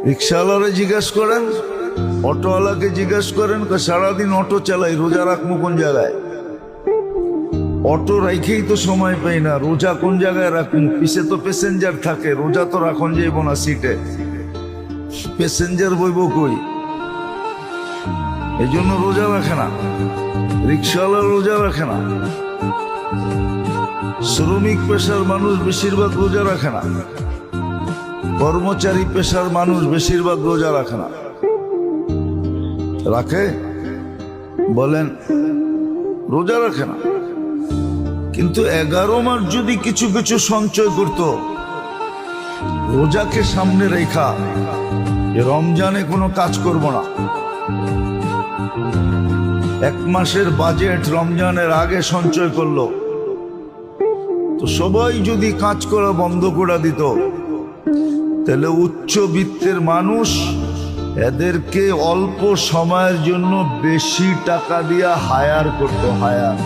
রিক্সাওয়ালারে জিজ্ঞেস করেন, অটোওয়ালাকে জিজ্ঞেস করেন, সারাদিন অটো চালাই, রোজা রাখবো কোন জায়গায়? অটো রাইখেই তো সময় পাই না, রোজা কোন জায়গায় রাখুন? পিছে তো প্যাসেঞ্জার থাকে, রোজা তো রাখন যাইব না সিটে, প্যাসেঞ্জার বইব কই? এই জন্য রোজা রাখে না, রিক্সাওয়ালা রোজা রাখে না, শ্রমিক পেশার মানুষ বেশিরভাগ রোজা রাখে না, কর্মচারী পেশার মানুষ বেশিরভাগ রোজা রাখে না। রাখে? বলেন, রোজা রাখে না। কিন্তু 11 মাস যদি কিছু কিছু সঞ্চয় করত, রোজাকে সামনে রেখা যে রমজানে কোনো কাজ করব না, 1 মাসের বাজেট রমজানের আগে সঞ্চয় করলো, তো সবাই যদি কাজ করা বন্ধ করে দিত, তাহলে উচ্চবিত্তের মানুষ এদেরকে অল্প সময়ের জন্য বেশি টাকা দিয়া হায়ার করতো, হায়ার।